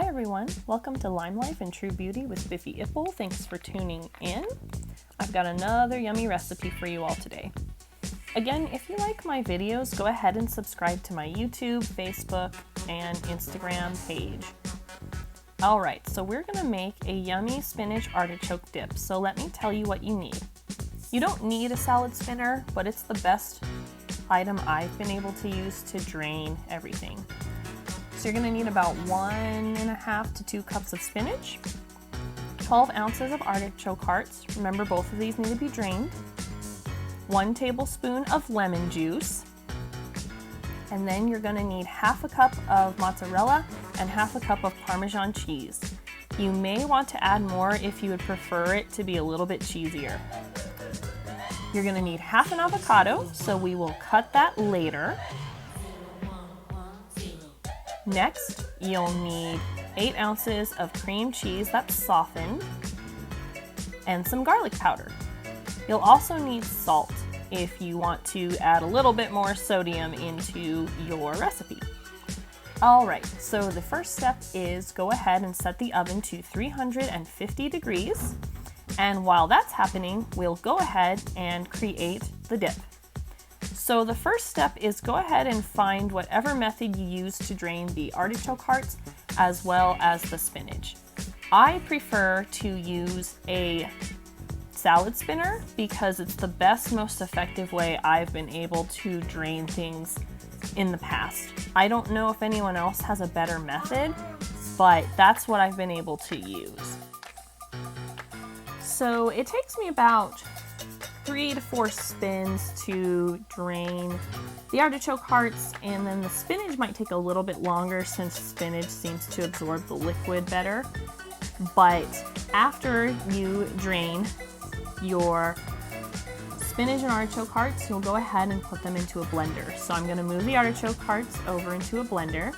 Hi everyone, welcome to Lime Life and True Beauty with Biffy Ipple. Thanks for tuning in. I've got another yummy recipe for you all today. Again, if you like my videos, go ahead and subscribe to my YouTube, Facebook, and Instagram page. Alright, so we're going to make a yummy spinach artichoke dip, so let me tell you what you need. You don't need a salad spinner, but it's the best item I've been able to use to drain everything. So you're going to need about 1.5 to 2 cups of spinach, 12 ounces of artichoke hearts, remember both of these need to be drained, 1 tablespoon of lemon juice, and then you're going to need half a cup of mozzarella and half a cup of Parmesan cheese. You may want to add more if you would prefer it to be a little bit cheesier. You're going to need half an avocado, so we will cut that later. Next, you'll need 8 ounces of cream cheese that's softened and some garlic powder. You'll also need salt if you want to add a little bit more sodium into your recipe. Alright, so the first step is go ahead and set the oven to 350 degrees. And while that's happening, we'll go ahead and create the dip. So the first step is go ahead and find whatever method you use to drain the artichoke hearts as well as the spinach. I prefer to use a salad spinner because it's the best, most effective way I've been able to drain things in the past. I don't know if anyone else has a better method, but that's what I've been able to use. So it takes me about 3 to 4 spins to drain the artichoke hearts, and then the spinach might take a little bit longer since spinach seems to absorb the liquid better. But after you drain your spinach and artichoke hearts, you'll go ahead and put them into a blender. So I'm going to move the artichoke hearts over into a blender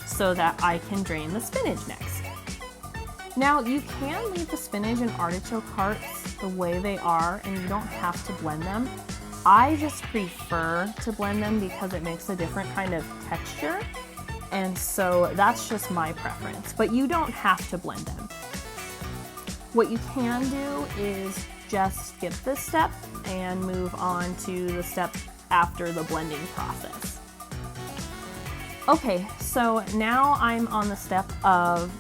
so that I can drain the spinach next. Now you can leave the spinach and artichoke hearts the way they are and you don't have to blend them. I just prefer to blend them because it makes a different kind of texture, and so that's just my preference, but you don't have to blend them. What you can do is just skip this step and move on to the step after the blending process. Okay, so now I'm on the step of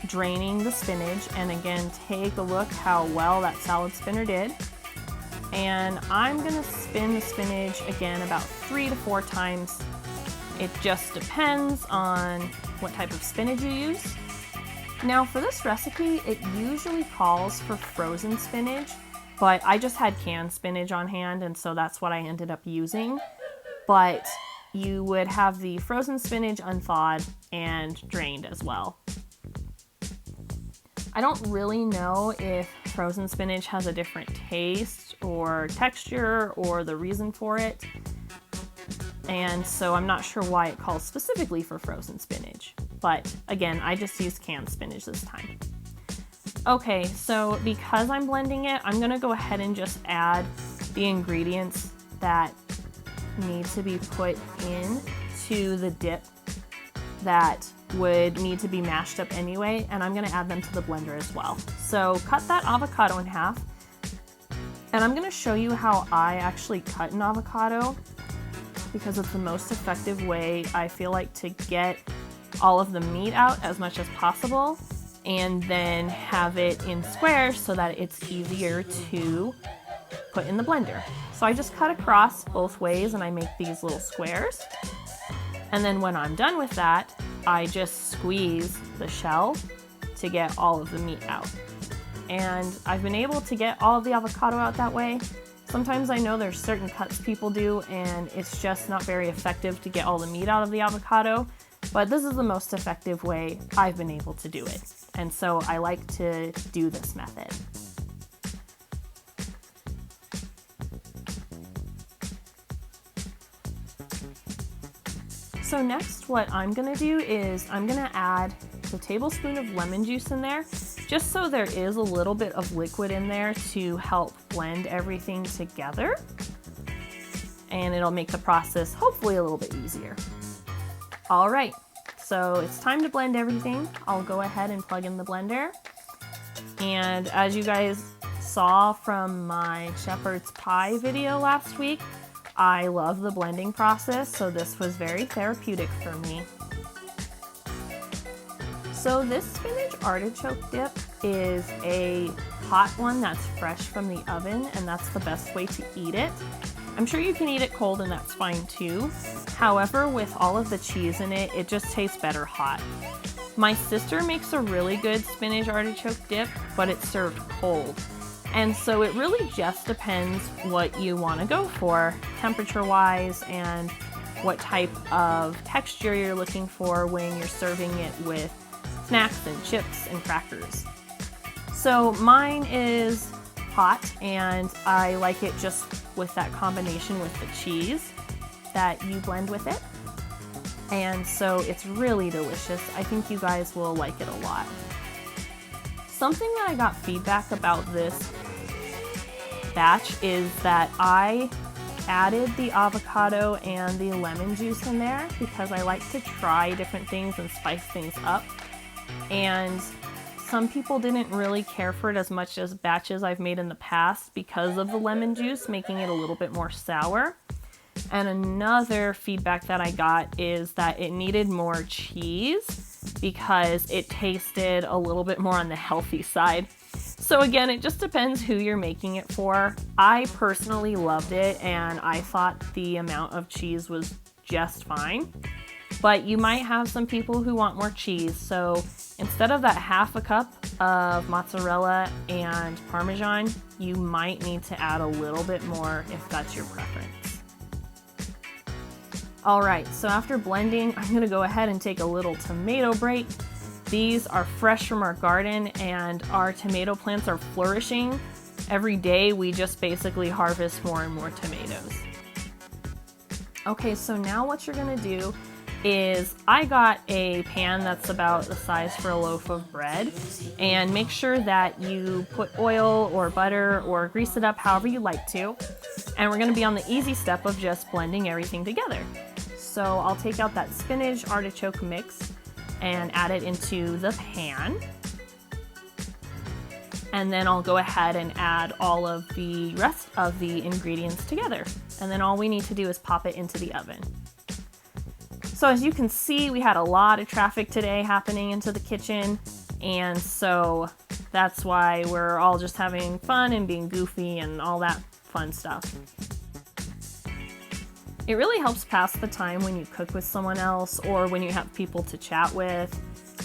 draining the spinach, and again, take a look how well that salad spinner did. And I'm gonna spin the spinach again about 3 to 4 times. It just depends on what type of spinach you use. Now for this recipe, it usually calls for frozen spinach, but I just had canned spinach on hand, and so that's what I ended up using. But you would have the frozen spinach unthawed and drained as well. I don't really know if frozen spinach has a different taste or texture or the reason for it, and so I'm not sure why it calls specifically for frozen spinach, but again, I just used canned spinach this time. Okay, so because I'm blending it, I'm gonna go ahead and just add the ingredients that need to be put in to the dip that would need to be mashed up anyway, and I'm going to add them to the blender as well. So cut that avocado in half, and I'm going to show you how I actually cut an avocado because it's the most effective way I feel like to get all of the meat out as much as possible, and then have it in squares so that it's easier to put in the blender. So I just cut across both ways and I make these little squares, and then when I'm done with that, I just squeeze the shell to get all of the meat out. And I've been able to get all of the avocado out that way. Sometimes I know there's certain cuts people do and it's just not very effective to get all the meat out of the avocado, but this is the most effective way I've been able to do it. And so I like to do this method. So next, what I'm gonna do is I'm gonna add a tablespoon of lemon juice in there, just so there is a little bit of liquid in there to help blend everything together. And it'll make the process hopefully a little bit easier. All right, So it's time to blend everything. I'll go ahead and plug in the blender. And as you guys saw from my shepherd's pie video last week, I love the blending process, so this was very therapeutic for me. So this spinach artichoke dip is a hot one that's fresh from the oven, and that's the best way to eat it. I'm sure you can eat it cold and that's fine too. However, with all of the cheese in it, it just tastes better hot. My sister makes a really good spinach artichoke dip, but it's served cold. And so it really just depends what you want to go for, temperature-wise, and what type of texture you're looking for when you're serving it with snacks and chips and crackers. So mine is hot, and I like it just with that combination with the cheese that you blend with it. And so it's really delicious. I think you guys will like it a lot. Something that I got feedback about this batch is that I added the avocado and the lemon juice in there because I like to try different things and spice things up. And some people didn't really care for it as much as batches I've made in the past because of the lemon juice, making it a little bit more sour. And another feedback that I got is that it needed more cheese because it tasted a little bit more on the healthy side. So again, it just depends who you're making it for. I personally loved it, and I thought the amount of cheese was just fine. But you might have some people who want more cheese, so instead of that half a cup of mozzarella and Parmesan, you might need to add a little bit more if that's your preference. All right, so after blending, I'm gonna go ahead and take a little tomato break. These are fresh from our garden, and our tomato plants are flourishing. Every day we just basically harvest more and more tomatoes. Okay, so now what you're gonna do is I got a pan that's about the size for a loaf of bread, and make sure that you put oil or butter or grease it up however you like to. And we're gonna be on the easy step of just blending everything together. So I'll take out that spinach artichoke mix and add it into the pan. And then I'll go ahead and add all of the rest of the ingredients together. And then all we need to do is pop it into the oven. So as you can see, we had a lot of traffic today happening into the kitchen. And so that's why we're all just having fun and being goofy and all that fun stuff. It really helps pass the time when you cook with someone else, or when you have people to chat with,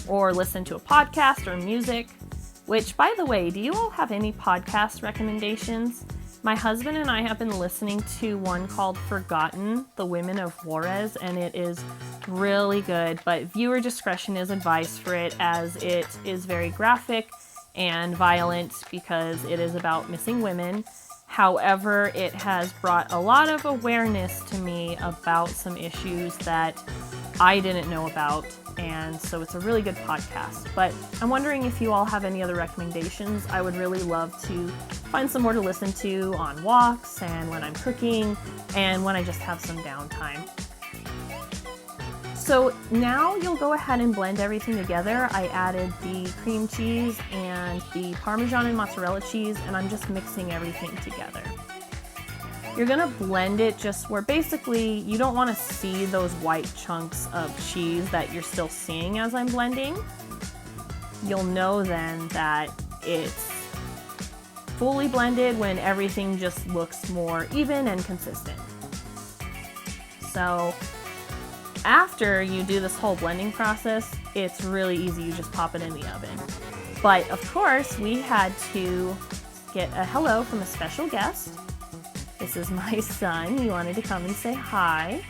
or listen to a podcast or music. Which, by the way, do you all have any podcast recommendations? My husband and I have been listening to one called Forgotten, The Women of Juarez, and it is really good, but viewer discretion is advised for it, as it is very graphic and violent because it is about missing women. However, it has brought a lot of awareness to me about some issues that I didn't know about, and so it's a really good podcast. But I'm wondering if you all have any other recommendations. I would really love to find some more to listen to on walks and when I'm cooking and when I just have some downtime. So now you'll go ahead and blend everything together. I added the cream cheese and the Parmesan and mozzarella cheese, and I'm just mixing everything together. You're gonna blend it just where basically you don't wanna see those white chunks of cheese that you're still seeing as I'm blending. You'll know then that it's fully blended when everything just looks more even and consistent. So after you do this whole blending process, it's really easy. You just pop it in the oven. But of course, we had to get a hello from a special guest. This is my son. He wanted to come and say hi.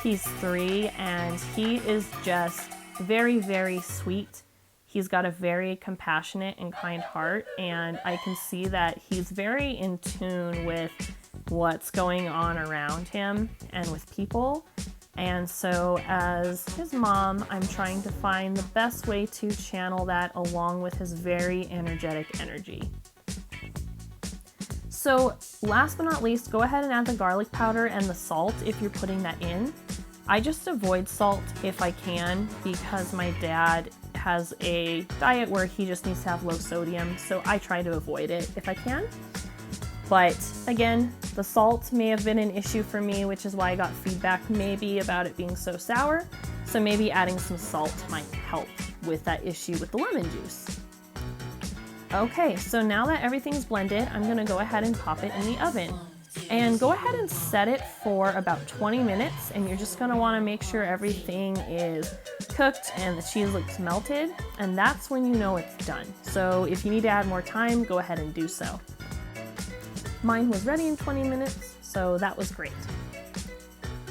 He's 3, and he is just very, very sweet. He's got a very compassionate and kind heart, and I can see that he's very in tune with what's going on around him and with people. And so as his mom, I'm trying to find the best way to channel that along with his very energetic energy. So last but not least, go ahead and add the garlic powder and the salt if you're putting that in. I just avoid salt if I can because my dad has a diet where he just needs to have low sodium, so I try to avoid it if I can. But again, the salt may have been an issue for me, which is why I got feedback maybe about it being so sour. So maybe adding some salt might help with that issue with the lemon juice. Okay, so now that everything's blended, I'm gonna go ahead and pop it in the oven. And go ahead and set it for about 20 minutes, and you're just gonna wanna make sure everything is cooked and the cheese looks melted, and that's when you know it's done. So if you need to add more time, go ahead and do so. Mine was ready in 20 minutes, so that was great.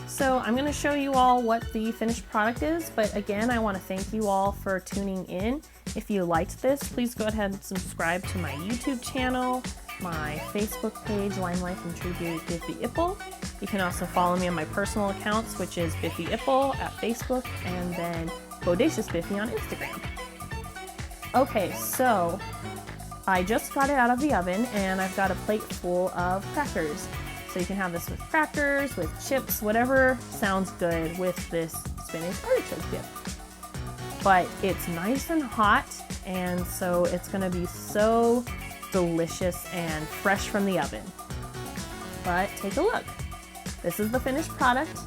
So I'm going to show you all what the finished product is, but again, I want to thank you all for tuning in. If you liked this, please go ahead and subscribe to my YouTube channel, my Facebook page, Lime Life and Tribute Biffy Ipple. You can also follow me on my personal accounts, which is Biffy Ipple at Facebook, and then Bodacious Biffy on Instagram. Okay, so I just got it out of the oven, and I've got a plate full of crackers. So you can have this with crackers, with chips, whatever sounds good with this spinach artichoke dip. But it's nice and hot, and so it's gonna be so delicious and fresh from the oven. But take a look. This is the finished product,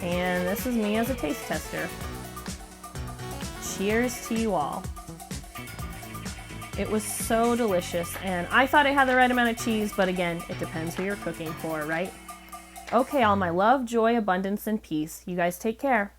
and this is me as a taste tester. Cheers to you all. It was so delicious, and I thought it had the right amount of cheese, but again, it depends who you're cooking for, right? Okay, all my love, joy, abundance, and peace. You guys take care.